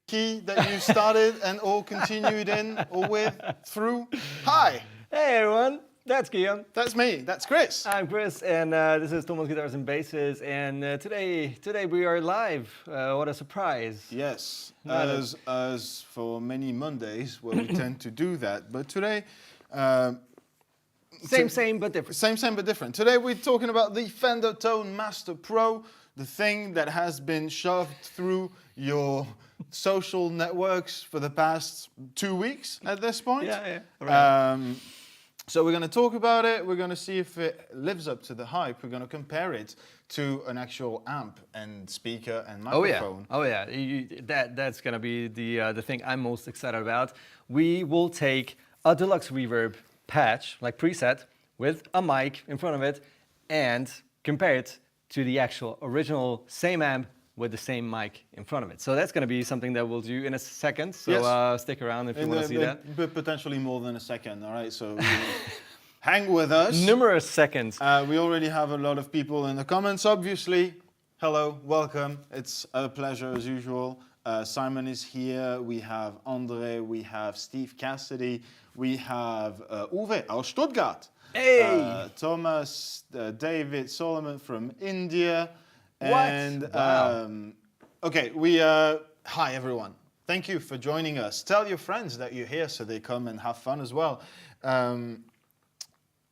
Key that you started and all continued in or with through. Hi. Hey everyone, that's Guillaume. That's me. That's Kris. I'm Kris, and this is Thomann Guitars and Basses. And today we are live. What a surprise! Yes, as for many Mondays where we tend to do that, but today. Same but different. Same but different. Today we're talking about the Fender Tone Master Pro, the thing that has been shoved through your social networks for the past 2 weeks at this point. Yeah. Right. So we're going to talk about it. We're going to see if it lives up to the hype. We're going to compare it to an actual amp and speaker and microphone. Oh yeah. That's going to be the thing I'm most excited about. We will take a Deluxe Reverb patch, like preset, with a mic in front of it, and compare it to the actual original same amp with the same mic in front of it. So that's going to be something that we'll do in a second. So yes. Stick around if you want to see that. But potentially more than a second, all right? So hang with us. Numerous seconds. We already have a lot of people in the comments, obviously. Hello, welcome. It's a pleasure as usual. Simon is here. We have Andre. We have Steve Cassidy. We have Uwe aus Stuttgart. Hey! Thomas, David Solomon from India. What? And wow. okay, hi everyone. Thank you for joining us. Tell your friends that you're here so they come and have fun as well.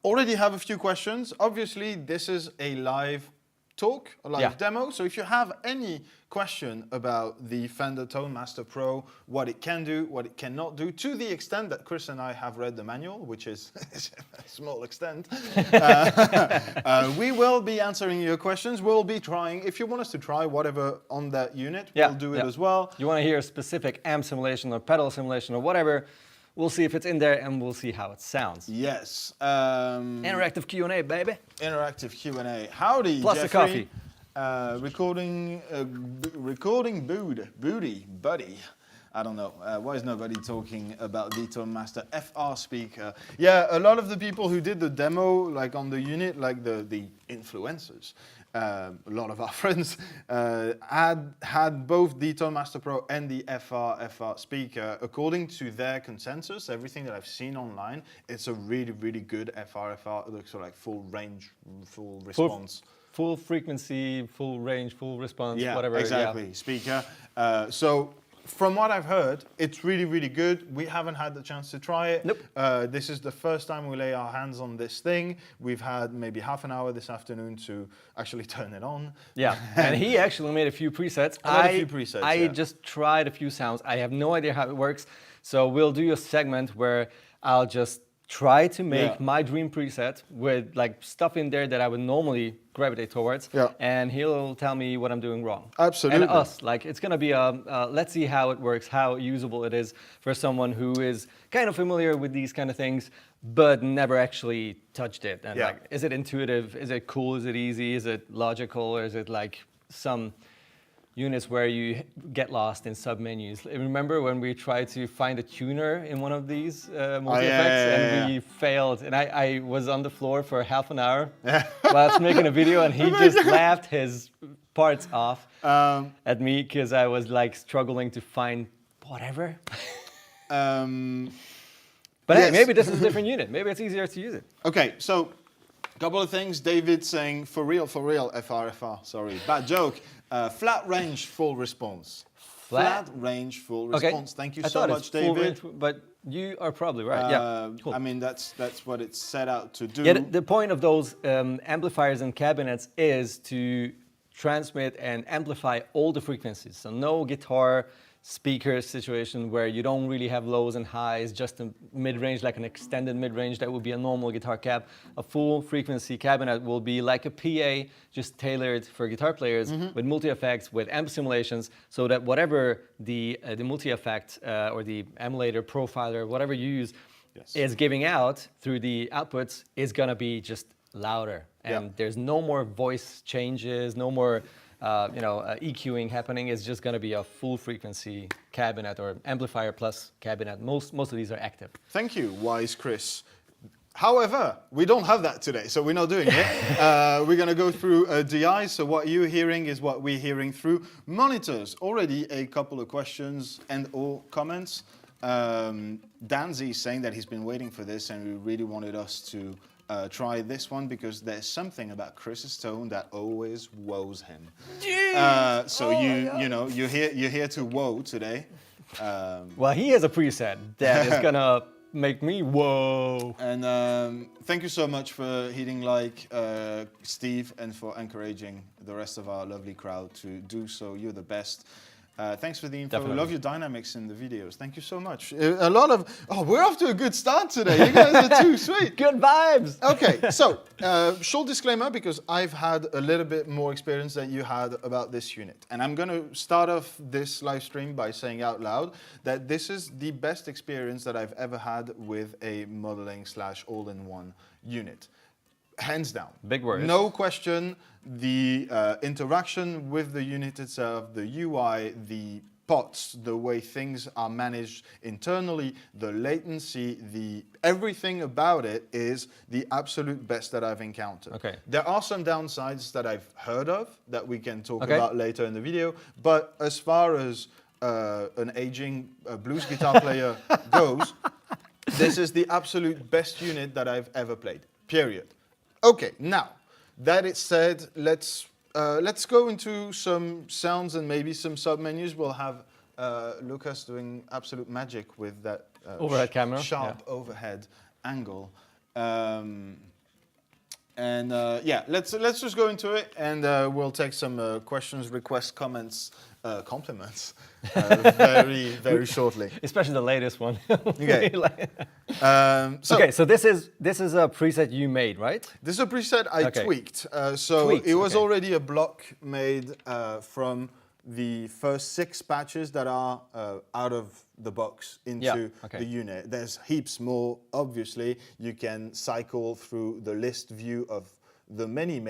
Already have a few questions. Obviously, this is a live talk, a live demo. So if you have any question about the Fender Tone Master Pro, what it can do, what it cannot do, to the extent that Kris and I have read the manual, which is a small extent, we will be answering your questions. We'll be trying, if you want us to try whatever on that unit, we'll do it as well. You want to hear a specific amp simulation or pedal simulation or whatever, we'll see if it's in there and we'll see how it sounds. Yes. Interactive Q&A, baby. Interactive Q&A. Howdy, plus Jeffrey. the coffee. Recording buddy. I don't know. Why is nobody talking about the Tone Master FR speaker? Yeah, a lot of the people who did the demo, like on the unit, like the influencers, a lot of our friends had both the Tone Master Pro and the FRFR speaker. According to their consensus, everything that I've seen online, it's a really good FRFR. It looks like full range, full response. Full frequency, full range, full response, yeah, whatever. Exactly, speaker. So from what I've heard, it's really good. We haven't had the chance to try it. Nope. This is the first time we lay our hands on this thing. We've had maybe half an hour this afternoon to actually turn it on. Yeah, and he actually made a few presets. I just tried a few sounds. I have no idea how it works. So we'll do a segment where I'll just try to make my dream preset with like stuff in there that I would normally gravitate towards, and he'll tell me what I'm doing wrong. Absolutely. And us, like it's gonna be let's see how it works, how usable it is for someone who is kind of familiar with these kind of things, but never actually touched it. And like, is it intuitive? Is it cool? Is it easy? Is it logical? Or is it like some units where you get lost in sub-menus? Remember when we tried to find a tuner in one of these multi-effects and we failed, and I was on the floor for half an hour while making a video, and he just laughed his parts off at me because I was like struggling to find whatever. But hey, maybe this is a different unit. Maybe it's easier to use it. Okay, so a couple of things. David saying, for real, FRFR, sorry, bad joke. Flat range, full response. Flat range, full response. Okay. Thank you so much, David. But you are probably right. Yeah, cool. I mean, that's what it's set out to do. Yeah, the point of those amplifiers and cabinets is to transmit and amplify all the frequencies. So no guitar speaker situation where you don't really have lows and highs, just a mid-range, like an extended mid-range that would be a normal guitar cab. A full frequency cabinet will be like a PA, just tailored for guitar players with multi-effects, with amp simulations, so that whatever the multi-effect or the emulator, profiler, whatever you use is giving out through the outputs is gonna be just louder. And there's no more voice changes, no more EQing happening. Is just going to be a full frequency cabinet or amplifier plus cabinet. Most of these are active. Thank you, wise Kris. However, we don't have that today, so we're not doing it. We're going to go through DI. So what you're hearing is what we're hearing through monitors. Already a couple of questions and or comments. Danzy is saying that he's been waiting for this and we really wanted us to try this one because there's something about Kris's tone that always woes him. So you're here to woe today. Well, he has a preset that is gonna make me whoa. And thank you so much for hitting like, Steve, and for encouraging the rest of our lovely crowd to do so. You're the best. Thanks for the info. Definitely. Love your dynamics in the videos. Thank you so much. A lot of, we're off to a good start today. You guys are too sweet. Good vibes. Okay, so short disclaimer because I've had a little bit more experience than you had about this unit. And I'm going to start off this live stream by saying out loud that this is the best experience that I've ever had with a modeling / all-in-one unit. Hands down. Big word. No question. The interaction with the unit itself, the UI, the pots, the way things are managed internally, the latency, everything about it is the absolute best that I've encountered. Okay. There are some downsides that I've heard of that we can talk about later in the video, but as far as an aging blues guitar player goes, this is the absolute best unit that I've ever played, period. Okay, now, that it said, let's go into some sounds and maybe some sub-menus. We'll have Lucas doing absolute magic with that overhead camera, sharp overhead angle. Let's just go into it, and we'll take some questions, requests, comments, compliments very shortly. Especially the latest one. Okay. So this is a preset you made, right? This is a preset I tweaked. It was already a block made from the first 6 patches that are out of the box into the unit. There's heaps more, obviously. You can cycle through the list view of the many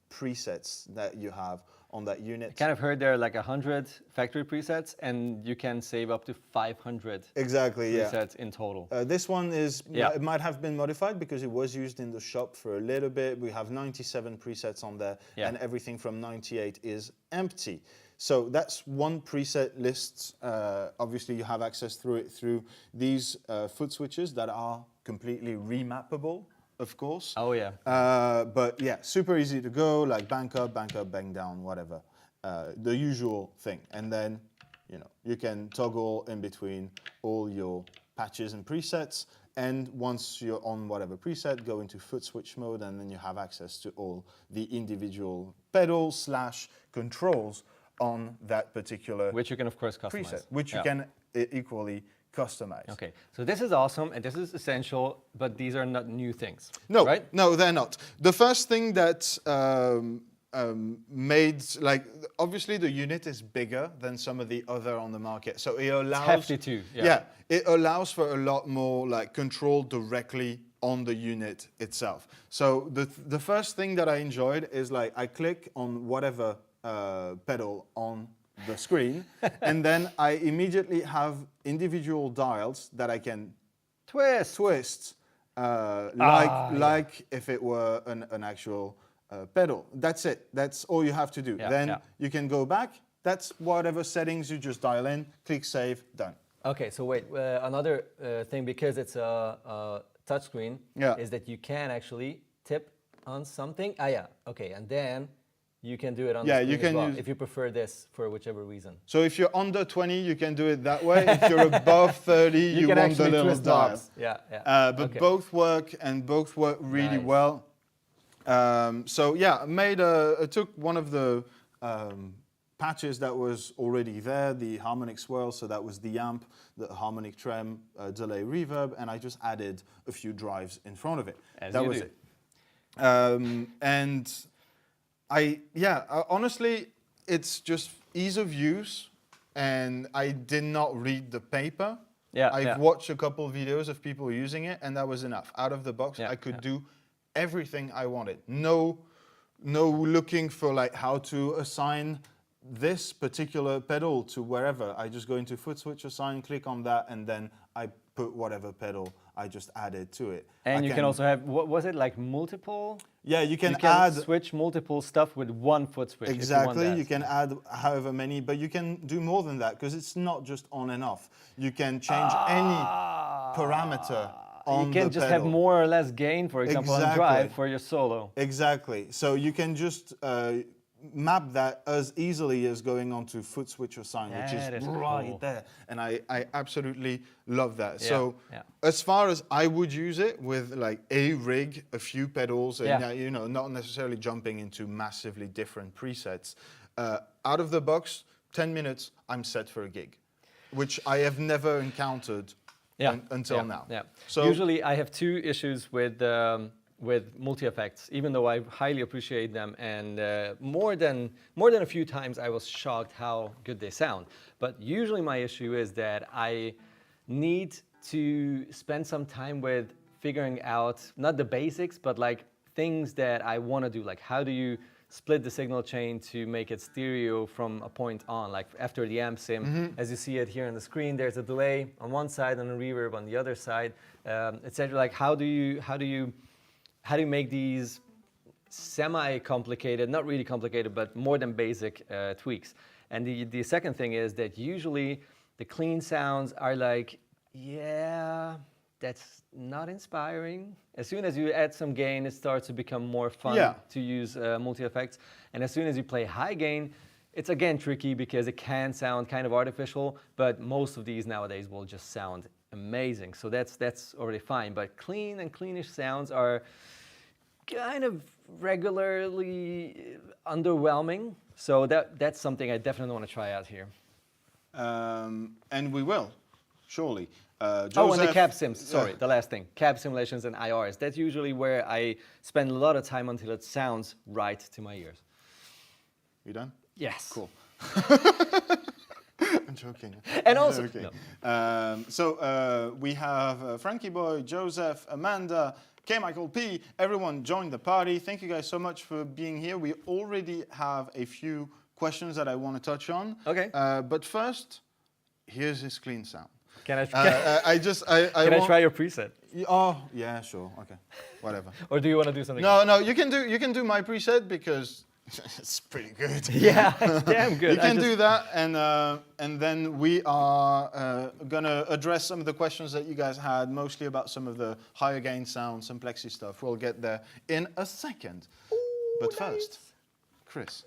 presets that you have on that unit. I kind of heard there are like 100 factory presets, and you can save up to 500 presets in total. This one is it might have been modified because it was used in the shop for a little bit. We have 97 presets on there, and everything from 98 is empty. So that's one preset list. Obviously, you have access through these foot switches that are completely remappable, of course. Oh yeah. But yeah, super easy to go, like bank up, bang down, whatever. The usual thing. And then, you can toggle in between all your patches and presets. And once you're on whatever preset, go into foot switch mode, and then you have access to all the individual pedals / controls on that particular which you can of course customize. Preset, which you can equally customize. Okay, so this is awesome and this is essential, but these are not new things. No, right? No, they're not. The first thing that made, obviously the unit is bigger than some of the other on the market, so it allows. It's hefty too. Yeah, it allows for a lot more control directly on the unit itself. So the first thing that I enjoyed is I click on whatever pedal on the screen, and then I immediately have individual dials that I can twist, like if it were an actual pedal. That's it. That's all you have to do. Then you can go back. That's whatever settings you just dial in, click save, done. Okay, so wait, another thing, because it's a touchscreen, is that you can actually tip on something. Okay, and then you can do it on the screen as well, if you prefer this for whichever reason. So if you're under 20, you can do it that way. If you're above 30, you want the little dial. Yeah. But both work, and both work really well. So yeah, I took one of the patches that was already there, the harmonic swirl, so that was the amp, the harmonic trem, delay, reverb, and I just added a few drives in front of it. That was it. And honestly, it's just ease of use, and I did not read the paper. I've watched a couple of videos of people using it, and that was enough. Out of the box, I could do everything I wanted. No looking for like how to assign this particular pedal to wherever. I just go into foot switch assign, click on that, and then I put whatever pedal I just added to it. And you can also have, what was it, like multiple? Yeah, you can add switch multiple stuff with one foot switch. Exactly, you can add however many, but you can do more than that because it's not just on and off. You can change any parameter on the pedal. You can just have more or less gain, for example, on drive for your solo. Exactly. So you can just map that as easily as going onto foot switch assign, which is right there. And I absolutely love that. So as far as I would use it with like a rig, a few pedals, and you know, not necessarily jumping into massively different presets, out of the box, 10 minutes, I'm set for a gig, which I have never encountered until now. So usually I have two issues with multi-effects, even though I highly appreciate them, and more than a few times I was shocked how good they sound. But usually my issue is that I need to spend some time with figuring out, not the basics, but like things that I want to do, like how do you split the signal chain to make it stereo from a point on, like after the amp sim. As you see it here on the screen, there's a delay on one side and a reverb on the other side, etc. Like how do you make these semi-complicated, not really complicated, but more than basic tweaks. And the second thing is that usually the clean sounds are like, yeah, that's not inspiring. As soon as you add some gain, it starts to become more fun to use multi-effects. And as soon as you play high gain, it's again tricky because it can sound kind of artificial, but most of these nowadays will just sound amazing. So that's already fine. But clean and cleanish sounds are kind of regularly underwhelming. So that's something I definitely want to try out here. And we will, surely. And the cab sims, sorry, the last thing. Cab simulations and IRs. That's usually where I spend a lot of time until it sounds right to my ears. You done? Yes. Cool. I'm joking. And also, okay. We have Frankie Boy, Joseph, Amanda, K. Michael P. Everyone joined the party. Thank you guys so much for being here. We already have a few questions that I want to touch on. Okay. But first, here's his clean sound. Can I try your preset? Oh, yeah, sure. Okay, whatever. Or do you want to do something else? No, you can do my preset because it's pretty good. Yeah, it's damn good. You can do that, and then we are gonna address some of the questions that you guys had, mostly about some of the higher gain sounds, some plexi stuff. We'll get there in a second. Ooh, but first, Kris.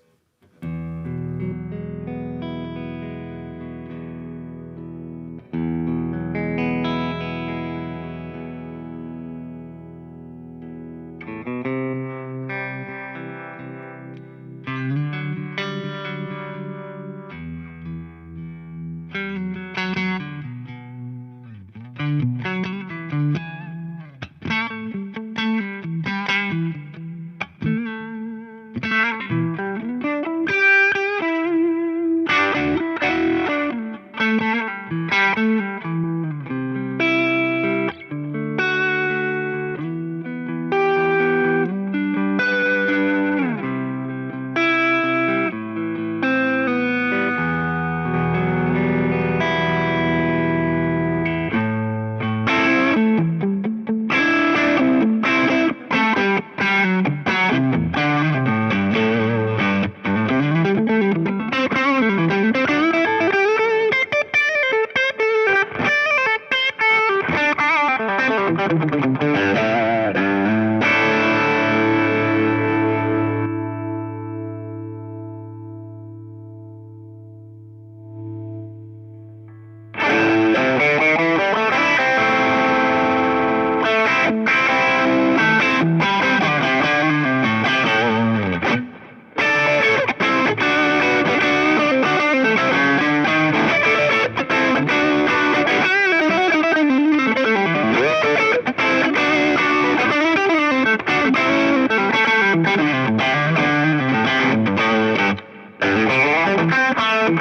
Am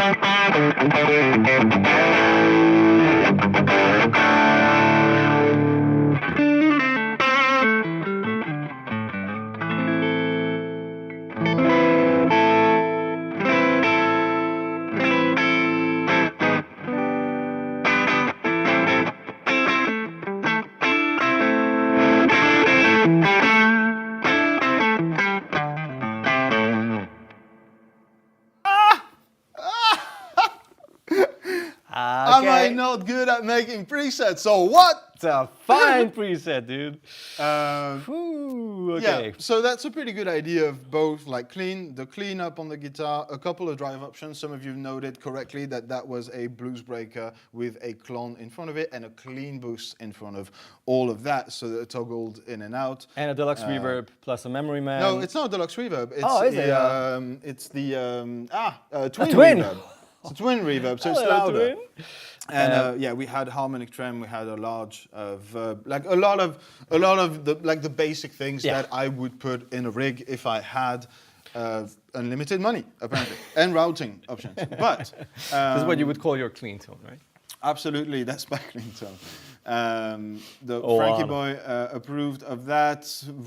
I not good at making presets? So what? It's a fine preset, dude. Yeah, Okay. so that's a pretty good idea of both, like the cleanup on the guitar, a couple of drive options. Some of you noted correctly that that was a blues breaker with a clone in front of it and a clean boost in front of all of that, so that it toggled in and out. And a deluxe reverb plus a memory man. No, it's not a deluxe reverb. It's Oh, is it? It's the twin twin. reverb. It's a twin reverb, so it's Hello, louder. twin. And yeah, we had harmonic trem, we had a large verb, like a lot of the basic things that I would put in a rig if I had unlimited money, apparently, and routing options. But this is what you would call your clean tone, right? absolutely, that's my clean tone. Frankie Boy approved of that.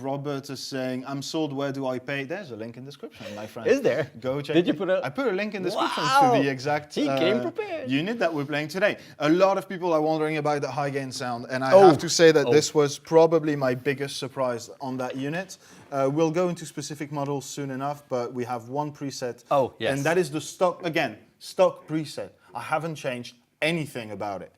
Robert is saying, "I'm sold. Where do I pay?" There's a link in the description, my friend. Is there? Go check. Did you put a? I put a link in the description Wow. to the exact He came prepared. unit that we're playing today. A lot of people are wondering about the high gain sound, and I have to say that this was probably my biggest surprise on that unit. We'll go into specific models soon enough, but we have one preset. Oh, yes. And that is the stock preset. I haven't changed anything about it.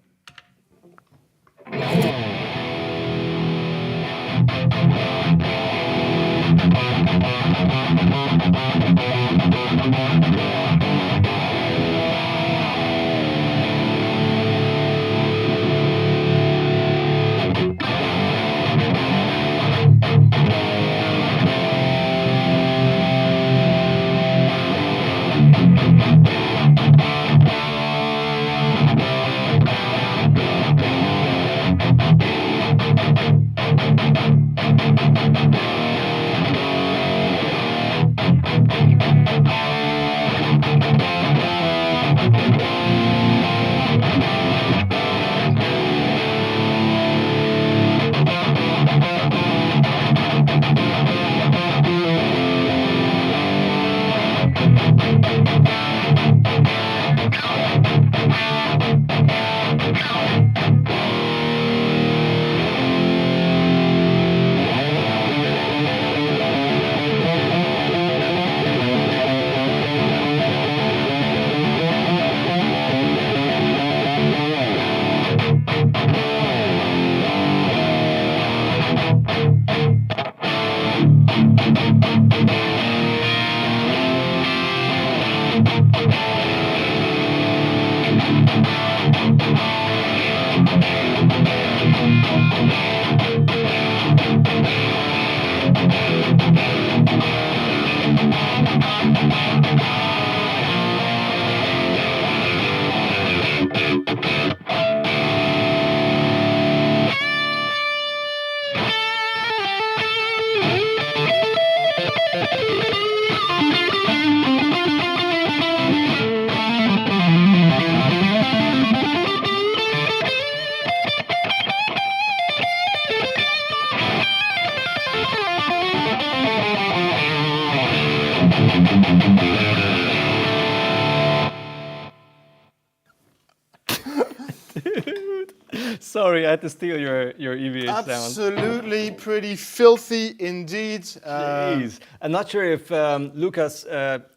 Sorry, I had to steal your EVH sound. Absolutely pretty filthy indeed. Jeez. I'm not sure if Lucas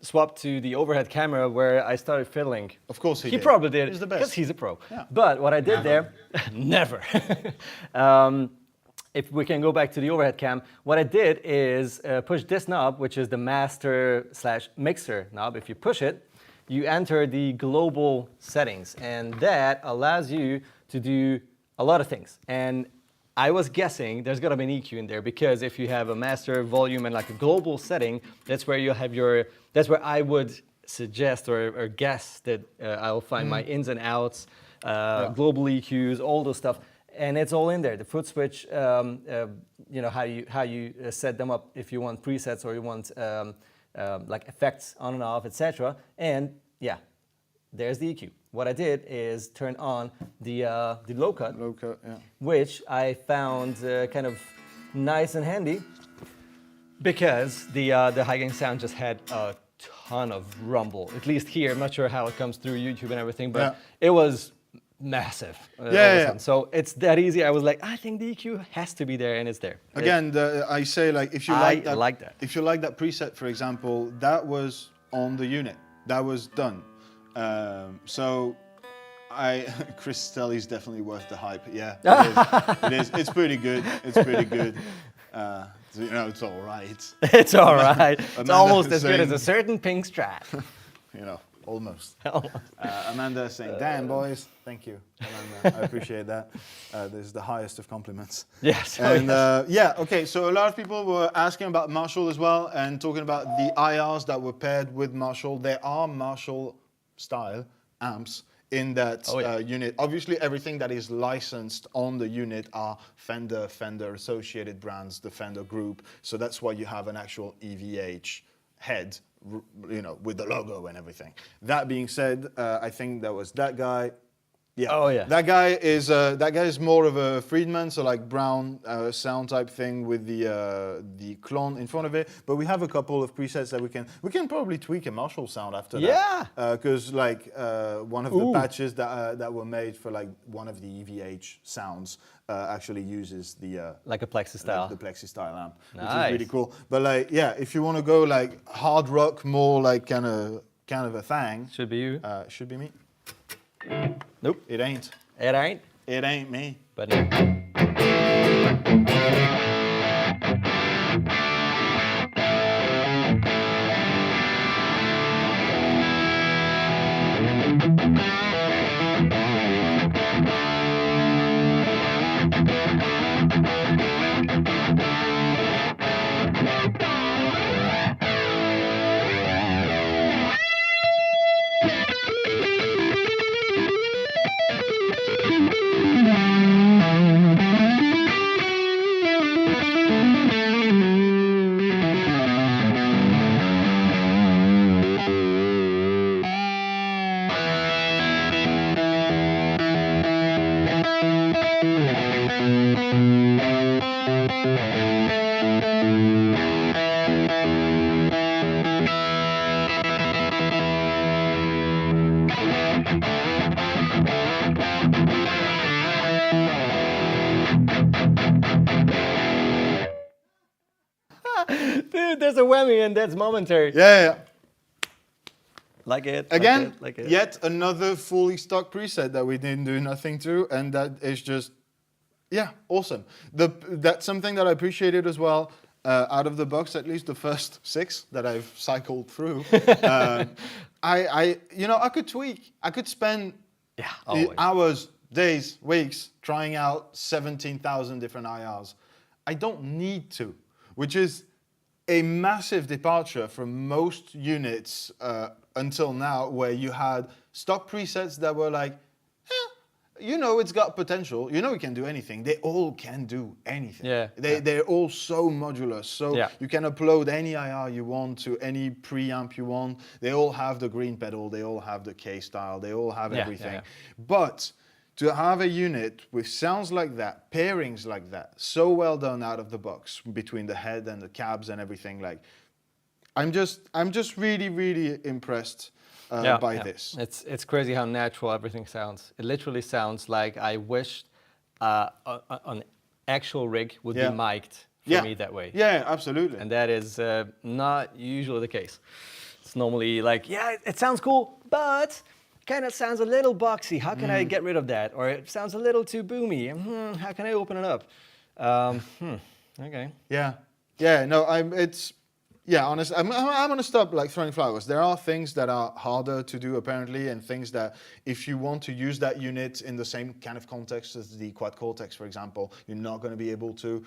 swapped to the overhead camera where I started fiddling. Of course he did. He probably did. He's the best. Because he's a pro. Yeah. But what I did there, never. If we can go back to the overhead cam, what I did is push this knob, which is the master/mixer knob. If you push it, you enter the global settings, and that allows you to do a lot of things. And I was guessing there's gonna be an EQ in there, because if you have a master, volume, and like a global setting, that's where you have that's where I would suggest or guess that I'll find my ins and outs, global EQs, all those stuff. And it's all in there. The foot switch, you know, how you set them up if you want presets or you want like effects on and off, etc. And yeah, there's the EQ. What I did is turn on the low cut, yeah. which I found kind of nice and handy because the high gain sound just had a ton of rumble. At least here, I'm not sure how it comes through YouTube and everything, but it was massive. So it's that easy. I was like, I think the EQ has to be there, and it's there. Again, I say like if you like that, if you like that preset, for example, that was on the unit. That was done. So Kris Stelly's definitely worth the hype. Yeah, it is. It's pretty good. It's pretty good. You know, it's all right. It's all right. It's almost as good as a certain pink Strat. You know, almost. Amanda saying, "Damn, boys, thank you, Amanda. I appreciate that. This is the highest of compliments." Yes. And yeah, okay. So a lot of people were asking about Marshall as well, and talking about the IRs that were paired with Marshall. There are Marshall style amps in that unit. Obviously, everything that is licensed on the unit are Fender associated brands, the Fender group. So that's why you have an actual EVH head, you know, with the logo and everything. That being said, I think that was that guy. Yeah. Oh yeah. That guy is more of a Friedman, so like brown sound type thing with the clone in front of it. But we have a couple of presets that we can probably tweak a Marshall sound after that. Yeah. Because like one of the patches that were made for like one of the EVH sounds actually uses the like a Plexi style. The Plexi style amp, Nice. which is really cool. But like yeah, if you want to go like hard rock, more like kind of a thing, Should be you. should be me. Nope. It ain't. It ain't. It ain't me. But dude, there's a whammy and that's momentary. Yeah. Like it. Again, like it. yet another fully stock preset that we didn't do nothing to, and that is just, yeah, awesome. That's something that I appreciated as well. Out of the box, at least the first 6 that I've cycled through, I could tweak. I could spend hours, days, weeks trying out 17,000 different IRs. I don't need to, which is a massive departure from most units until now, where you had stock presets that were like, you know, it's got potential. You know, it can do anything. They all can do anything. Yeah. They're all so modular. So you can upload any IR you want to any preamp you want. They all have the green pedal. They all have the K style. They all have everything. But to have a unit with sounds like that, pairings like that, so well done out of the box between the head and the cabs and everything, like, I'm just really, really impressed by this. It's crazy how natural everything sounds. It literally sounds like I wished an actual rig would be mic'd for me that way. Yeah, absolutely. And that is not usually the case. It's normally like, yeah, it sounds cool, but kind of sounds a little boxy. How can I get rid of that? Or it sounds a little too boomy. How can I open it up? Okay. Yeah. No, honestly, I'm gonna stop like throwing flowers. There are things that are harder to do apparently, and things that if you want to use that unit in the same kind of context as the Quad Cortex, for example, you're not going to be able to.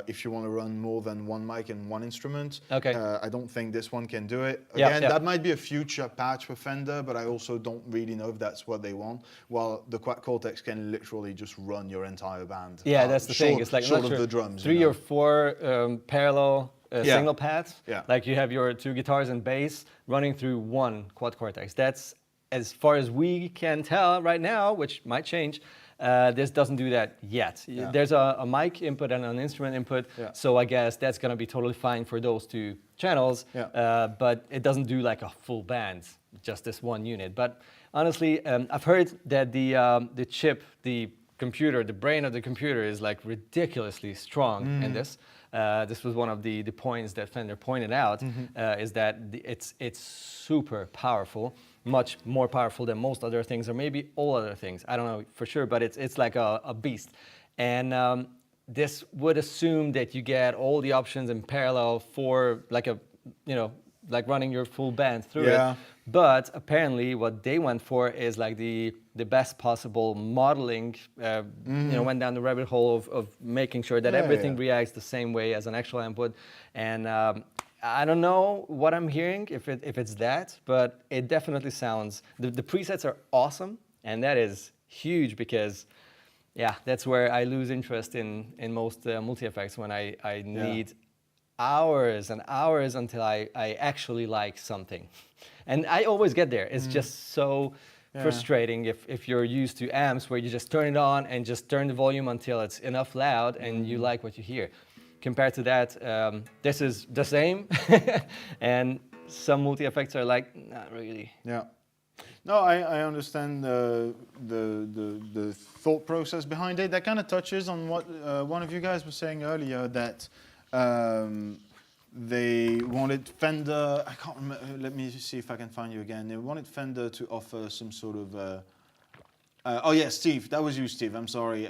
If you want to run more than one mic and one instrument, I don't think this one can do it. Again, that might be a future patch for Fender, but I also don't really know if that's what they want. While the Quad Cortex can literally just run your entire band. Yeah, that's the thing. It's like short of the drums. 3 or 4 parallel single pads. Yeah. Like you have your 2 guitars and bass running through one Quad Cortex. That's as far as we can tell right now, which might change, this doesn't do that yet. Yeah. There's a mic input and an instrument input, so I guess that's going to be totally fine for those two channels, but it doesn't do like a full band, just this one unit. But honestly, I've heard that the chip, the computer, the brain of the computer is like ridiculously strong in this. This was one of the points that Fender pointed out, is that it's super powerful, much more powerful than most other things, or maybe all other things. I don't know for sure, but it's like a beast. And this would assume that you get all the options in parallel for like a, like running your full band through it. But apparently what they went for is like the best possible modeling, went down the rabbit hole of making sure that everything reacts the same way as an actual amp would. And I don't know what I'm hearing, if it's that, but it definitely sounds, the presets are awesome, and that is huge because, yeah, that's where I lose interest in most multi-effects, when I need hours and hours until I actually like something. And I always get there. It's just so frustrating if you're used to amps where you just turn it on and just turn the volume until it's enough loud and you like what you hear. Compared to that, this is the same, and some multi-effects are like, not really. Yeah. No, I understand the thought process behind it. That kind of touches on what one of you guys was saying earlier, that they wanted Fender, I can't remember, let me see if I can find you again. They wanted Fender to offer some sort of, oh yeah, Steve, that was you, Steve, I'm sorry.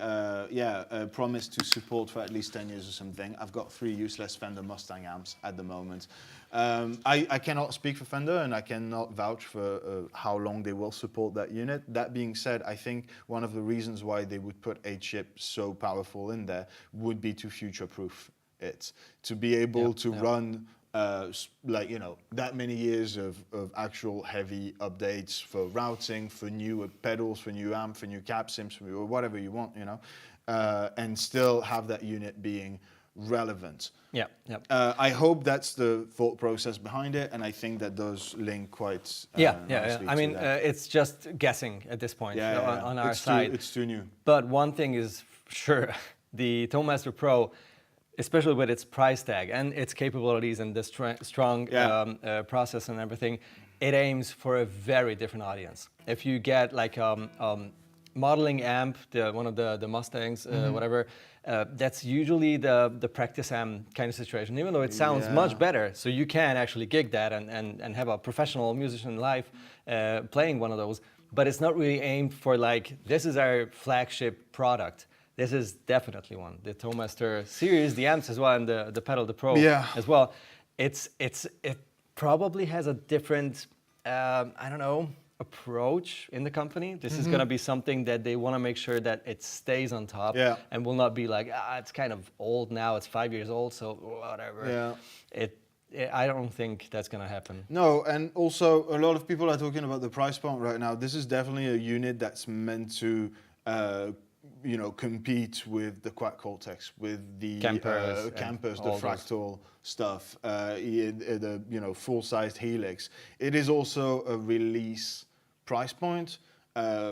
Promise to support for at least 10 years or something. I've got 3 useless Fender Mustang amps at the moment. I cannot speak for Fender, and I cannot vouch for how long they will support that unit. That being said, I think one of the reasons why they would put a chip so powerful in there would be to future-proof it, to be able to run that many years of actual heavy updates for routing, for new pedals, for new amp, for new cap sims, or whatever you want, and still have that unit being relevant. I hope that's the thought process behind it, and I think that does link quite nicely I mean, to that. it's just guessing at this point on our side. It's too new. But one thing is sure, the Tone Master Pro, especially with its price tag and its capabilities and the strong process and everything, it aims for a very different audience. If you get like modeling amp, one of the Mustangs, whatever, that's usually the practice amp kind of situation, even though it sounds much better. So you can actually gig that and have a professional musician live playing one of those. But it's not really aimed for like, this is our flagship product. This is definitely one. The Tone Master series, the amps as well, and the pedal, the Pro as well. It probably has a different, approach in the company. This is going to be something that they want to make sure that it stays on top and will not be like, it's kind of old now. It's 5 years old, so whatever. I don't think that's going to happen. No, and also a lot of people are talking about the price point right now. This is definitely a unit that's meant to compete with the Quad Cortex, with the campers, the fractal stuff, the full-sized Helix. It is also a release price point,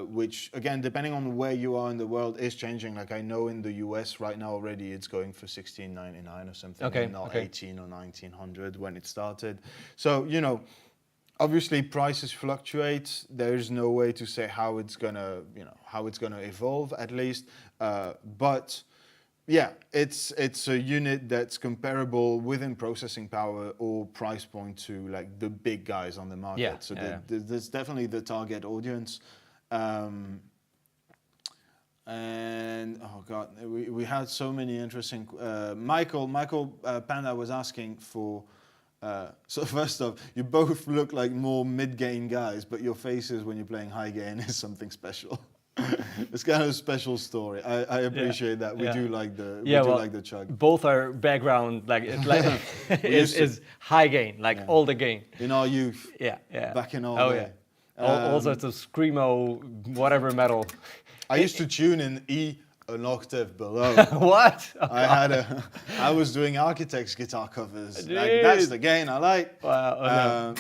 which again, depending on where you are in the world, is changing. Like I know in the US right now already, it's going for $16.99 or something, and not 18 or 1900 when it started. So obviously, prices fluctuate. There's no way to say how it's gonna evolve, at least. But yeah, it's a unit that's comparable within processing power or price point to like the big guys on the market. There's definitely the target audience. And oh god, we had so many interesting. Michael Panda was asking for. So first off, you both look like more mid-gain guys, but your faces when you're playing high gain is something special. It's kind of a special story. I appreciate that. We do like the chug. Both our background is high gain, all the gain. In our youth. Back in all day. All sorts of screamo, whatever metal. I used to tune in E an octave below. What? Oh, I was doing Architect's guitar covers. Dude. Like, that's the gain I like. Wow. Oh, no.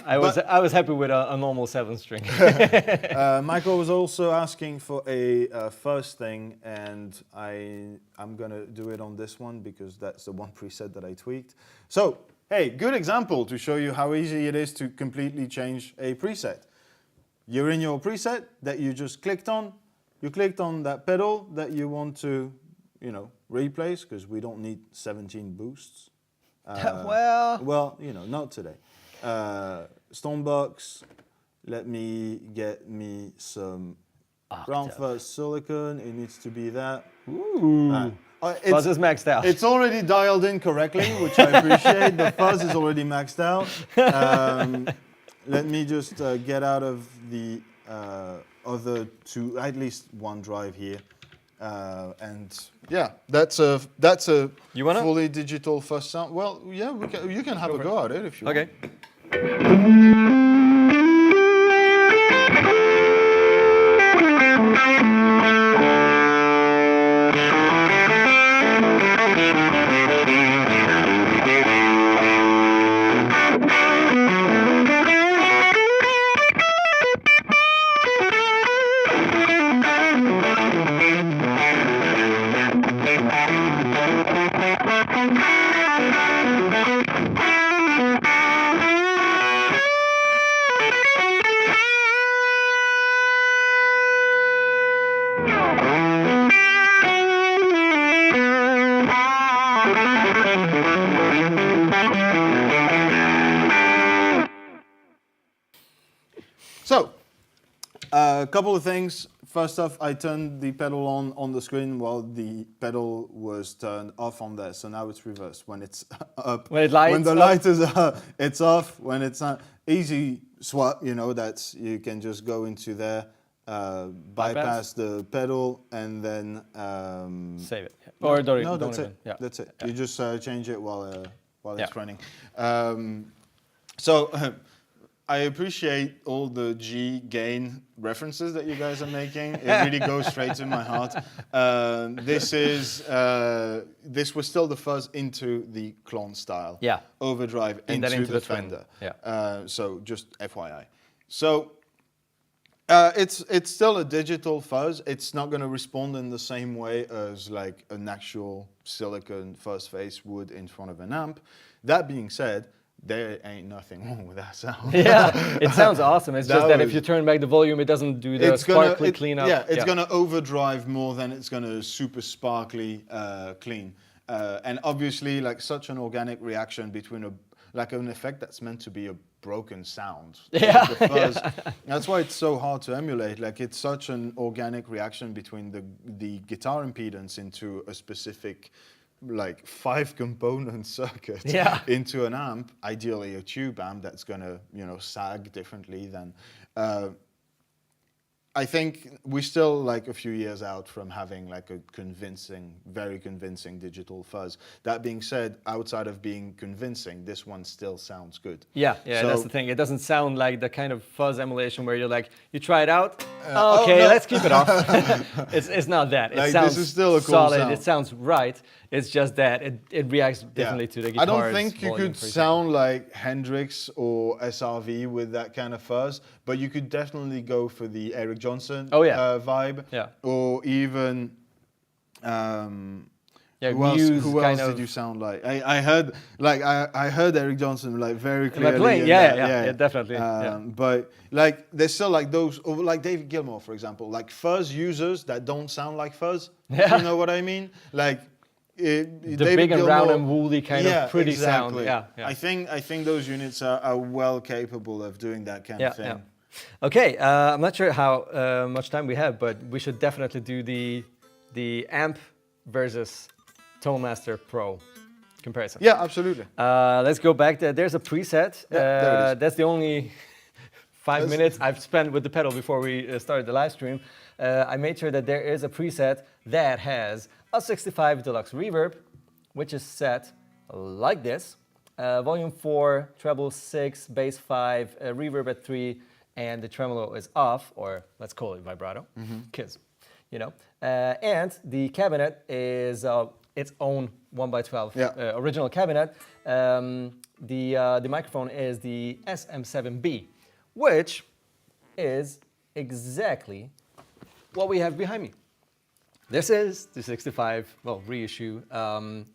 I was happy with a normal 7-string. Michael was also asking for a fuzz thing, and I'm gonna do it on this one because that's the one preset that I tweaked. So, hey, good example to show you how easy it is to completely change a preset. You're in your preset that you just clicked on. You clicked on that pedal that you want to, you know, replace because we don't need 17 boosts. Well, you know, not today. Stonebox. Let me get me some ground fuzz silicon. It needs to be that. Ooh. Fuzz is maxed out. It's already dialed in correctly, which I appreciate. The fuzz is already maxed out. Let me just get out of the other two, at least one drive here. And yeah, that's a fully digital fuzz sound. Well, yeah, you can have a go at it if you want. So, a couple of things. First off, I turned the pedal on the screen while the pedal was turned off on there. So now it's reversed. When it's up, when the light is up, it's off. When it's not, easy swap. You know, that's you can just go into there, bypass the pedal, and then save it. Or don't that's even. it. Yeah. That's it. Yeah. You just change it while it's running. I appreciate all the G gain references that you guys are making. It really goes straight to my heart. This was still the fuzz into the clone style. Yeah. Overdrive into the Fender. Yeah. So just FYI. So it's still a digital fuzz. It's not going to respond in the same way as like an actual silicon fuzz face would in front of an amp. That being said, there ain't nothing wrong with that sound. Yeah, it sounds awesome. It's just that if you turn back the volume, it doesn't do the sparkly cleanup. Yeah, it's going to overdrive more than it's going to super sparkly clean. And obviously, like such an organic reaction between an effect that's meant to be a broken sound. Yeah, the fuzz. That's why it's so hard to emulate. Like it's such an organic reaction between the guitar impedance into a specific like 5-component circuit into an amp, ideally a tube amp that's gonna, you know, sag differently than. I think we're still like a few years out from having like a very convincing digital fuzz. That being said, outside of being convincing, this one still sounds good. Yeah, so, that's the thing. It doesn't sound like the kind of fuzz emulation where you're like, you try it out, okay, let's keep it off. It's not that. It like, sounds this is still a cool solid. sound. It sounds right. It's just that it reacts differently to the guitar's I don't think you could sound like Hendrix or SRV with that kind of fuzz, but you could definitely go for the Eric Johnson vibe. Yeah. Or even who else did you sound like? I heard Eric Johnson like very clearly. Yeah, definitely. But like there's still like those, like David Gilmour, for example, like fuzz users that don't sound like fuzz. Yeah. You know what I mean? Like the David big and Gilmour, round and woolly kind of pretty sound. Yeah. I think those units are well capable of doing that kind of thing. Yeah. Okay, I'm not sure how much time we have, but we should definitely do the amp versus Tone Master Pro comparison. Yeah, absolutely. Let's go back there. There's a preset. There it is. That's the only 5 minutes I've spent with the pedal before we started the live stream. I made sure that there is a preset that has a 65 Deluxe reverb, which is set like this. Volume 4, treble 6, bass 5, reverb at 3, and the tremolo is off, or let's call it vibrato, because you know. And the cabinet is its own 1x12 original cabinet. The microphone is the SM7B, which is exactly what we have behind me. This is the 65, well, reissue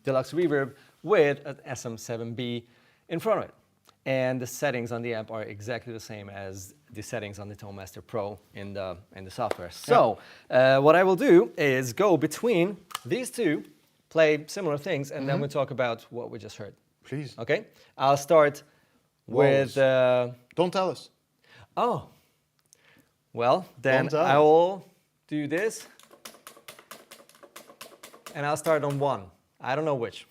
Deluxe Reverb with an SM7B in front of it. And the settings on the amp are exactly the same as the settings on the Tone Master Pro in the software. So what I will do is go between these two, play similar things, and then we'll talk about what we just heard. Please. Okay? I'll start with... Don't tell us. Oh. Well, then I will do this. And I'll start on 1. I don't know which.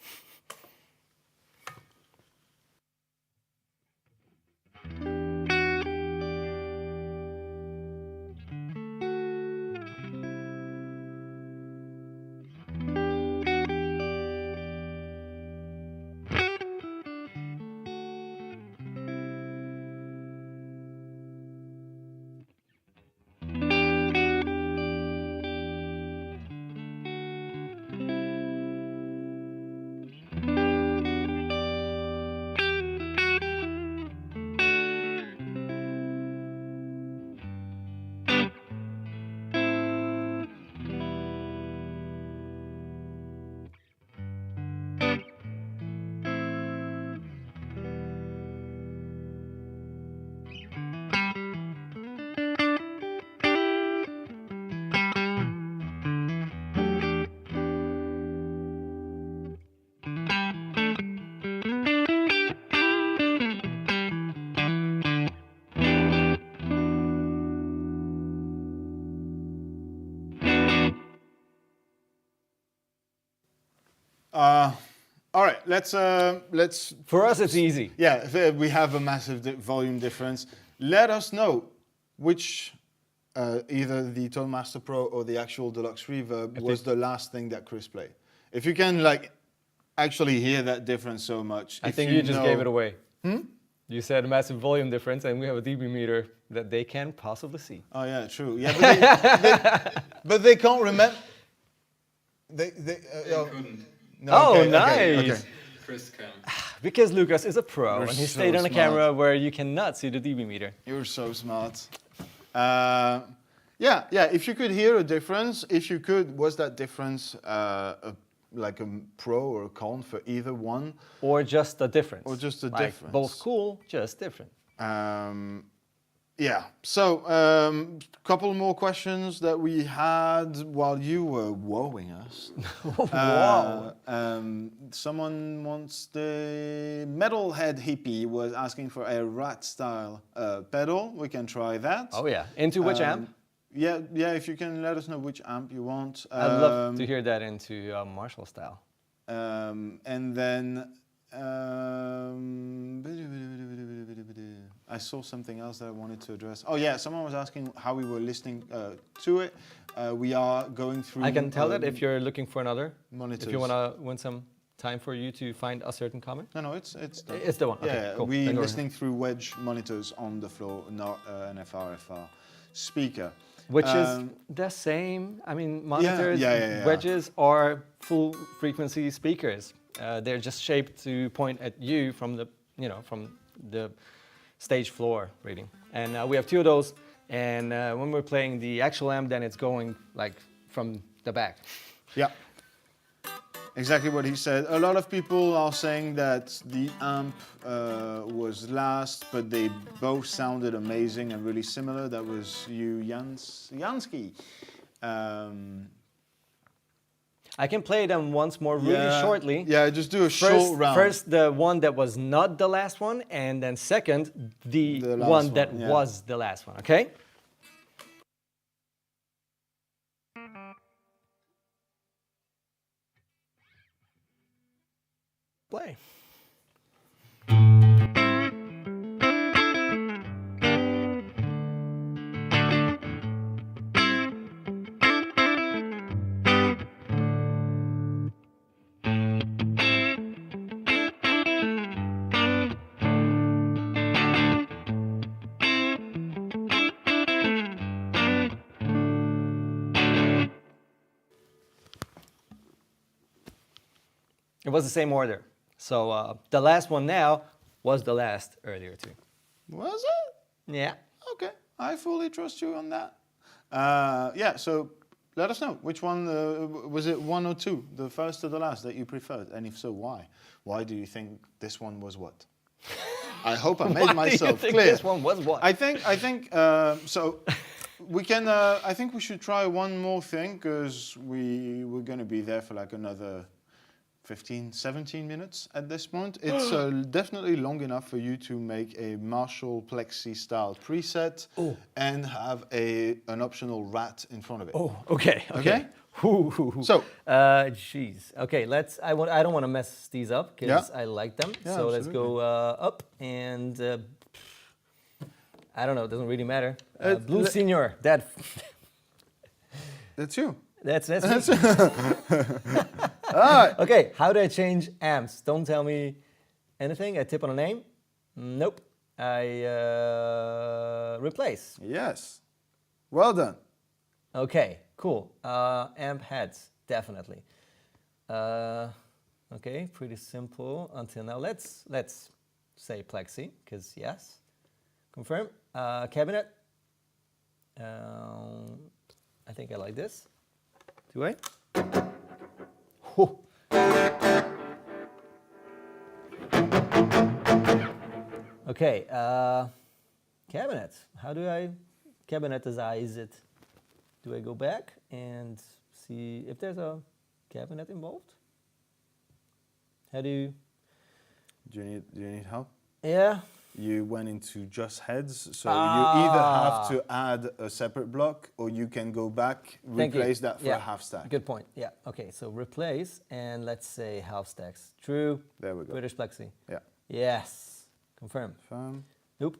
All right, let's. For us, it's easy. Yeah, we have a massive volume difference. Let us know which, either the Tone Master Pro or the actual Deluxe Reverb was the last thing that Kris played. If you can, like, actually hear that difference so much. I think you just gave it away. You said a massive volume difference, and we have a dB meter that they can possibly see. Oh yeah, true. Yeah, but they can't remember. They couldn't. No, oh, okay, nice. Okay. Kris can. Because Lucas is a pro, and he so stayed on a smart. camera where you cannot see the dB meter. You're so smart. Yeah. If you could hear a difference, if you could, was that difference like a pro or a con for either one? Or just a difference. Or just a like difference. Both cool, just different. Yeah. So, couple more questions that we had while you were wowing us. Wow. Someone wants the metalhead hippie was asking for a rat style pedal. We can try that. Oh yeah. Into which amp? Yeah. If you can let us know which amp you want. I'd love to hear that into Marshall style. And then. I saw something else that I wanted to address. Oh yeah, someone was asking how we were listening to it. We are going through... I can tell that if you're looking for another. Monitors. If you want to win some time for you to find a certain comment. No, it's done. It's the one. Okay, Yeah, cool. we're listening through wedge monitors on the floor, not an FRFR speaker. Which is the same. I mean, monitors, wedges are full frequency speakers. They're just shaped to point at you from the stage floor reading. And we have two of those. And when we're playing the actual amp, then it's going like from the back. Yeah. Exactly what he said. A lot of people are saying that the amp was last, but they both sounded amazing and really similar. That was you, Jansky. I can play them once more really shortly. Yeah, just do a short round. First, the one that was not the last one, and then second, the one that was the last one, okay? Play. It was the same order. So the last one now was the last earlier too. Was it? Yeah. Okay, I fully trust you on that. Yeah, so let us know which one, was it 1 or 2, the first or the last that you preferred? And if so, why? Why do you think this one was what? I hope I made myself clear. This one was what? I think so. We can. I think we should try one more thing because we're going to be there for like another 15, 17 minutes at this point. It's definitely long enough for you to make a Marshall Plexi style preset and have an optional rat in front of it. Oh, okay. Okay? So, jeez. Okay, let's. I don't want to mess these up because I like them. Yeah, so absolutely. let's go up and I don't know. It doesn't really matter. Blue Senior. That's you. That's me. All right. Okay. How do I change amps? Don't tell me anything. I tip on a name. Nope. I replace. Yes. Well done. Okay, cool. Amp heads, definitely. Okay, pretty simple until now. Let's say Plexi, because yes. Confirm. Cabinet. I think I like this. Do I? Whew. Okay, cabinet. How do I cabinetize it? Do I go back and see if there's a cabinet involved? How do you? Do you need help? Yeah. You went into just heads, so you either have to add a separate block or you can go back, replace that for a half stack. Good point. Yeah. Okay. So replace and let's say half stacks. True. There we go. British Plexi. Yeah. Yes. Confirm. Confirm. Nope.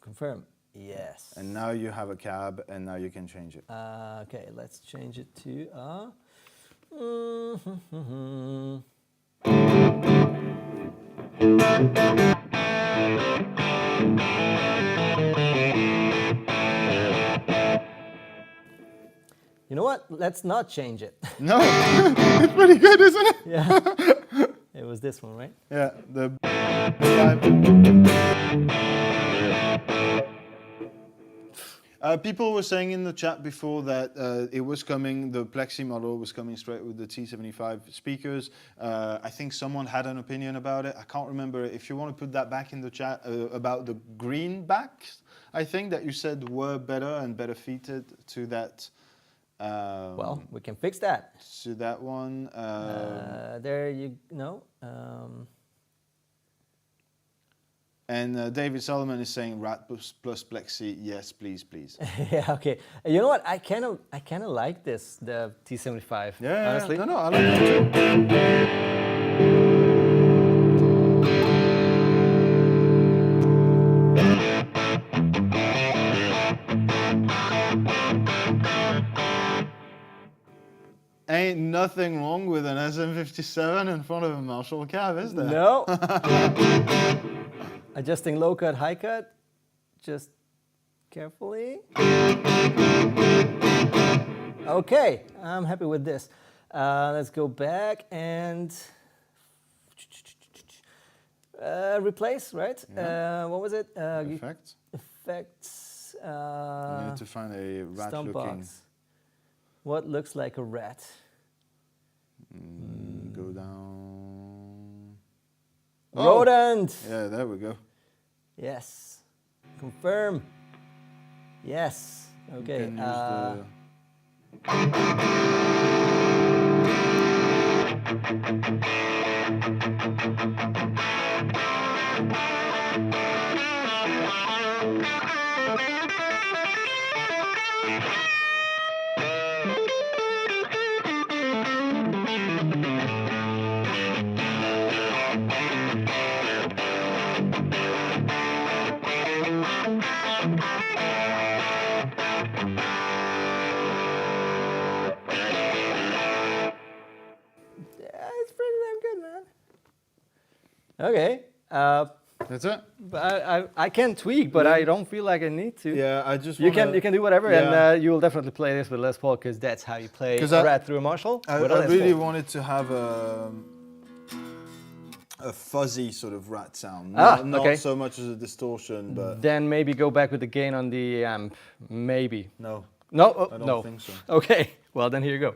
Confirm. Yes. And now you have a cab, and now you can change it. Okay. Let's change it to. You know what? Let's not change it. No, it's pretty good, isn't it? Yeah. It was this one, right? Yeah. People were saying in the chat before that it was coming, the Plexi model was coming straight with the T75 speakers. I think someone had an opinion about it. I can't remember. If you want to put that back in the chat about the green backs, I think that you said were better and better fitted to that. Well, we can fix that. To that one. There you know. And David Solomon is saying Rat plus Plexi, yes, please, please. Yeah, okay. You know what? I kind of like this, the T75. Yeah, honestly. No, I like it too. Ain't nothing wrong with an SM57 in front of a Marshall cab, is there? No. Adjusting low cut, high cut. Just carefully. Okay, I'm happy with this. Let's go back and replace, right? Yeah. What was it? Effects. Effects. You need to find a rat stump looking. box. What looks like a rat? Go down. Rodent! Yeah, there we go. Yes. Confirm. Yes. Okay. You can use it's pretty damn good, man. Okay. That's it. But I can tweak, but I don't feel like I need to. Yeah, I just You can do whatever, Yeah. and you will definitely play this with Les Paul because that's how you play 'Cause a rat through a Marshall. I with a Les really Paul. wanted to have a fuzzy sort of rat sound. Ah, Not okay. so much as a distortion, but Then maybe go back with the gain on the amp. Maybe. no. No? Oh, I don't no. think so. Okay, well then here you go.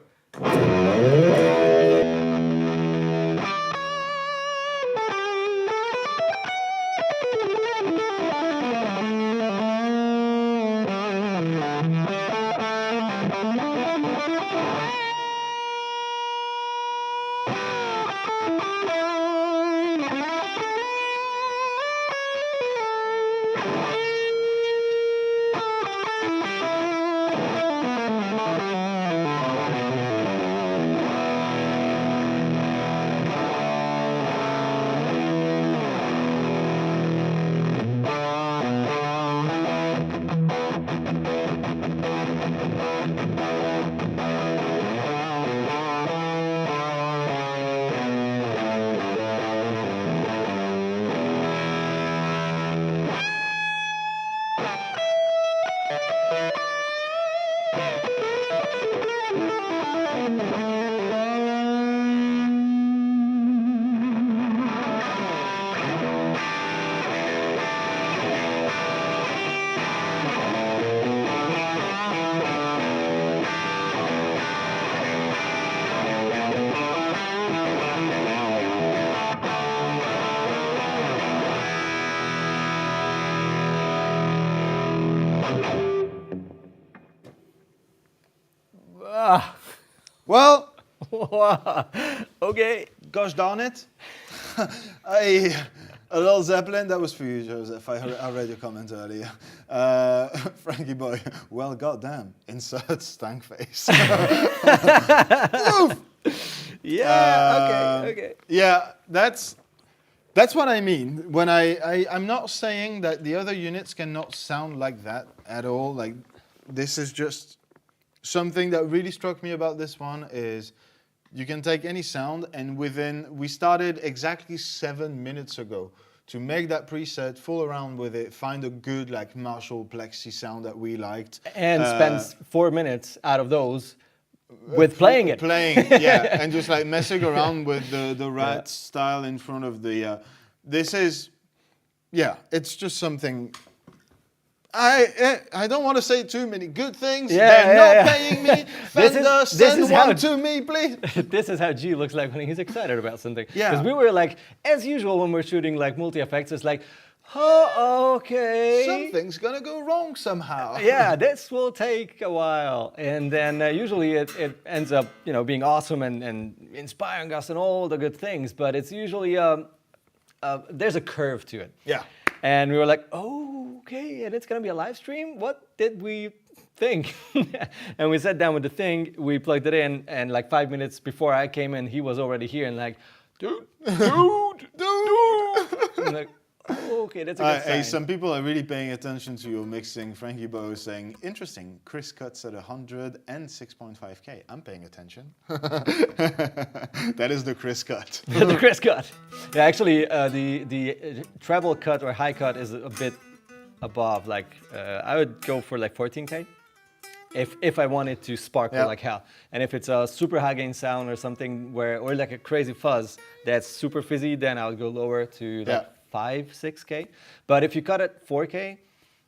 Ah. Well, Okay. gosh darn it. A little Zeppelin, that was for you, Joseph. I read your comment earlier. Frankie boy, well, goddamn, insert stank face. Oof. Yeah, okay. Yeah, that's what I mean. When I'm not saying that the other units cannot sound like that at all. Like, this is just something that really struck me about this one is you can take any sound, and we started exactly 7 minutes ago to make that preset, fool around with it, find a good like Marshall Plexi sound that we liked. And spends 4 minutes out of those with playing it. Yeah, and just like messing around with the rat style in front of the, this is, yeah, it's just something. I don't want to say too many good things. They're not paying me. Fender, send one to me, please. This is how G looks like when he's excited about something. Yeah. Because we were like, as usual when we're shooting like multi-effects, it's like, oh, okay. Something's gonna go wrong somehow. Yeah, this will take a while. And then usually it ends up, being awesome and inspiring us and all the good things. But it's usually, there's a curve to it. Yeah. And we were like, oh, okay, and it's gonna be a live stream? What did we think? And we sat down with the thing, we plugged it in, and like 5 minutes before I came in, he was already here and like, dude. I'm like, oh, okay, that's a good sign. Hey, some people are really paying attention to your mixing. Frankie Bo is saying, interesting, Kris cuts at 100 and 6.5K. I'm paying attention. That is the Kris cut. The Kris cut. Yeah, actually, the treble cut or high cut is a bit above. Like, I would go for like 14K if I wanted to sparkle like hell. And if it's a super high gain sound or something or like a crazy fuzz that's super fizzy, then I would go lower to like 5, 6K. But if you cut it 4K,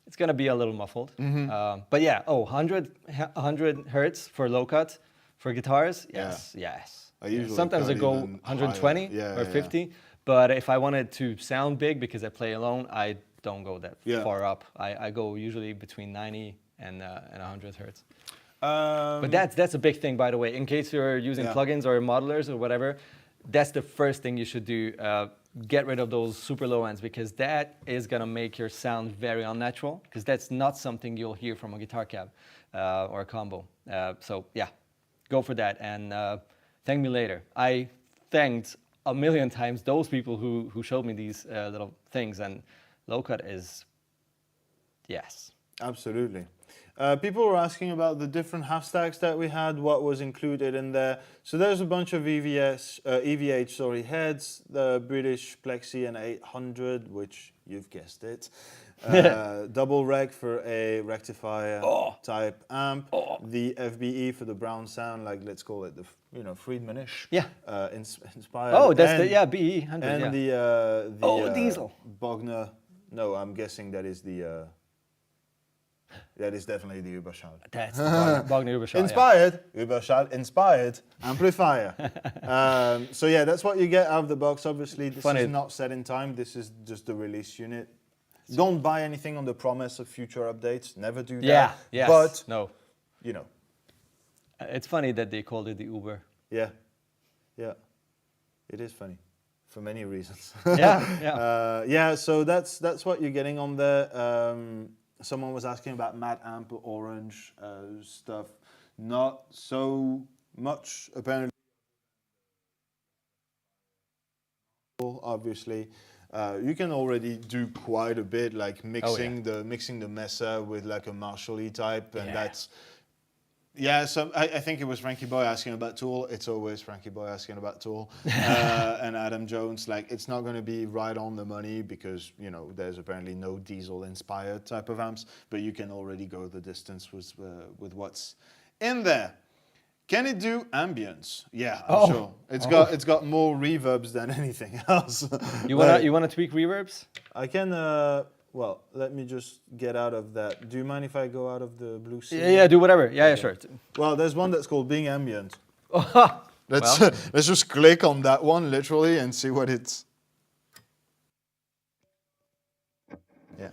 it's gonna be a little muffled. But yeah, 100 hertz for low cut for guitars. Yes. Sometimes I go 120 or 50. But if I wanted to sound big because I play alone, I don't go that far up. I go usually between 90 and 100 hertz. But that's a big thing, by the way. In case you're using plugins or modelers or whatever, that's the first thing you should do. Get rid of those super low ends, because that is gonna make your sound very unnatural, because that's not something you'll hear from a guitar cab or a combo. So yeah, go for that and thank me later. I thanked a million times those people who showed me these little things, and low cut is yes. Absolutely. People were asking about the different half stacks that we had, what was included in there. So there's a bunch of EVH heads, the British Plexi and 800, which you've guessed it. Double rec for a rectifier type amp. The FBE for the brown sound, like let's call it the Friedmanish. Yeah. Inspired. Oh, that's the BE 100. And yeah. the diesel. Bogner. No, I'm guessing that is the. That is definitely the Überschall. That's the Bogner Überschall. Inspired, Überschall, inspired amplifier. So yeah, that's what you get out of the box. Obviously, this is not set in time. This is just the release unit. Don't buy anything on the promise of future updates. Never do that. Yeah, yes, but no. You know. It's funny that they called it the Uber. Yeah, yeah. It is funny, for many reasons. Yeah. So that's what you're getting on there. Someone was asking about matte amp or orange stuff. Not so much apparently. Obviously, you can already do quite a bit, like mixing the Mesa with like a Marshall-y type, and that's. Yeah, so I think it was Frankie Boy asking about Tool. It's always Frankie Boy asking about Tool. And Adam Jones, like, it's not going to be right on the money because, you know, there's apparently no diesel-inspired type of amps, but you can already go the distance with what's in there. Can it do ambience? Yeah, I'm sure. It's got more reverbs than anything else. You wanna tweak reverbs? I can. Well, let me just get out of that. Do you mind if I go out of the blue scene? Yeah, do whatever. Yeah, sure. Well, there's one that's called Being Ambient. Let's just click on that one literally and see what it's. Yeah.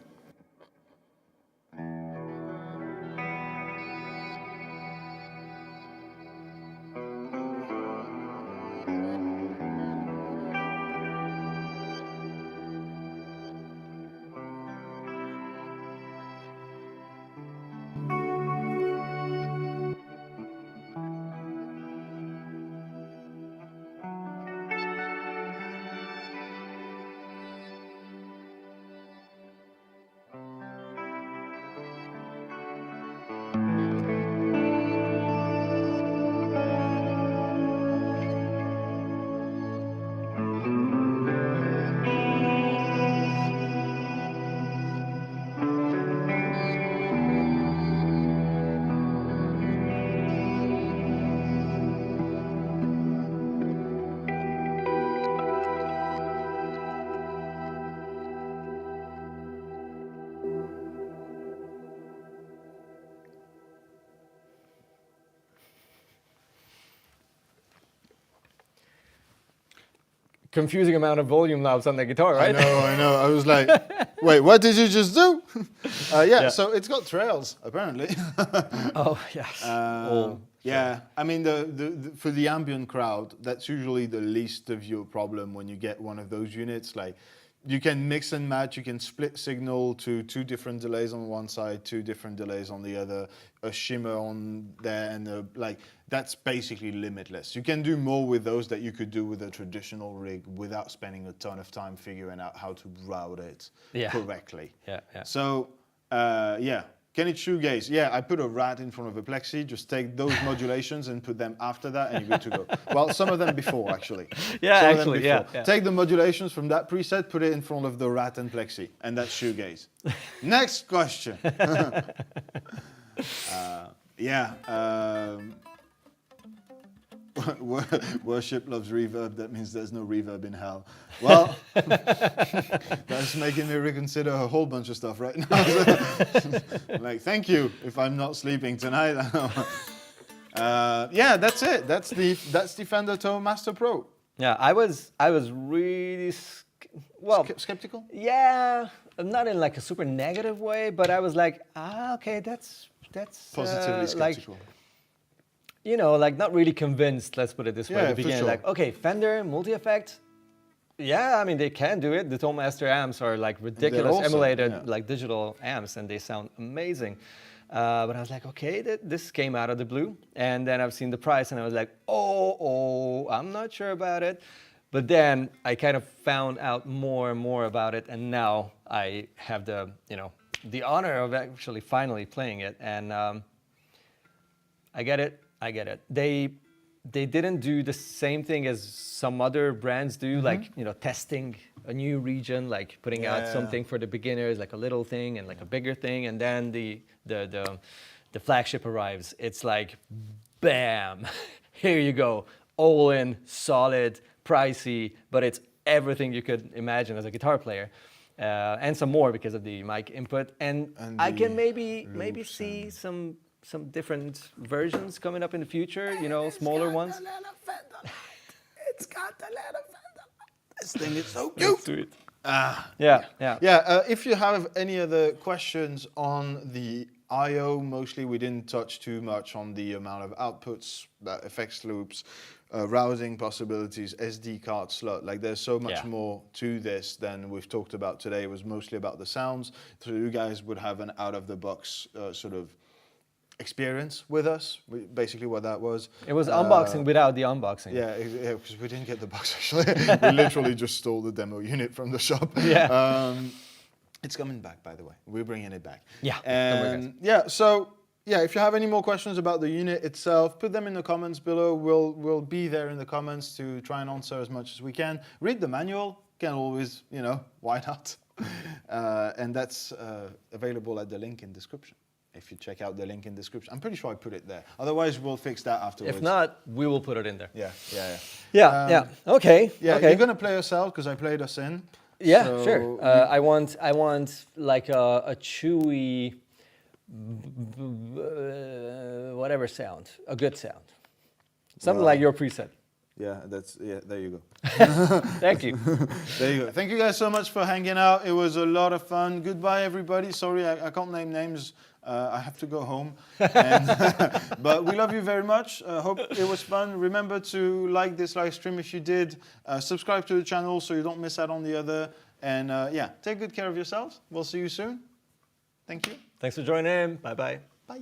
Confusing amount of volume knobs on the guitar, right? I know. I was like, wait, what did you just do? So it's got trails, apparently. Oh, yes. Yeah, I mean, for the ambient crowd, that's usually the least of your problem when you get one of those units. Like, you can mix and match, you can split signal to 2 different delays on one side, 2 different delays on the other, a shimmer on there, and like, that's basically limitless. You can do more with those that you could do with a traditional rig without spending a ton of time figuring out how to route it correctly. Yeah. So, can it shoegaze? Yeah, I put a rat in front of a plexi, just take those modulations and put them after that and you're good to go. Well, some of them before, actually. Yeah. Take the modulations from that preset, put it in front of the rat and plexi, and that's shoegaze. Next question. Worship loves reverb, that means there's no reverb in hell. Well, that's making me reconsider a whole bunch of stuff right now. Like, thank you if I'm not sleeping tonight. That's it. That's the Fender Tone Master Pro. Yeah, I was really skeptical? Yeah, not in like a super negative way, but I was like, okay, that's positively skeptical. Like, you know, like not really convinced, let's put it this way at the beginning. Sure. Like, okay, Fender, multi-effect, yeah, I mean, they can do it. The Tone Master amps are like ridiculous, awesome, emulated like digital amps, and they sound amazing. But I was like, okay, this came out of the blue. And then I've seen the price, and I was like, oh, I'm not sure about it. But then I kind of found out more and more about it, and now I have the honor of actually finally playing it, and I get it. They they didn't do the same thing as some other brands do, like, you know, testing a new region, like putting out something for the beginners, like a little thing and like a bigger thing, and then the flagship arrives. It's like, bam, here you go, all in, solid, pricey, but it's everything you could imagine as a guitar player. And some more because of the mic input, and I can maybe see some different versions coming up in the future. You know, smaller ones. It's got a little Fender. This thing is so cute. Yeah. If you have any other questions on the I/O, mostly we didn't touch too much on the amount of outputs, effects loops, routing possibilities, SD card slot. Like there's so much more to this than we've talked about today. It was mostly about the sounds. So you guys would have an out-of-the-box sort of experience with us. Basically what that was. It was unboxing without the unboxing. Yeah, because we didn't get the box actually. We literally just stole the demo unit from the shop. Yeah. It's coming back, by the way. We're bringing it back. Yeah. And if you have any more questions about the unit itself, put them in the comments below. We'll be there in the comments to try and answer as much as we can. Read the manual. Can always, you know, why not? And that's available at the link in description. If you check out the link in description, I'm pretty sure I put it there. Otherwise, we'll fix that afterwards. If not, we will put it in there. Yeah. Okay. Yeah, okay. you're gonna play us out because I played us in. Yeah, so sure. I want like a chewy, whatever sound, a good sound, something like your preset. Yeah, there you go. Thank you. There you go. Thank you guys so much for hanging out. It was a lot of fun. Goodbye, everybody. Sorry, I can't name names. I have to go home. But we love you very much. Hope it was fun. Remember to like this live stream if you did. Subscribe to the channel so you don't miss out on the other. And take good care of yourselves. We'll see you soon. Thank you. Thanks for joining in. Bye-bye. Bye.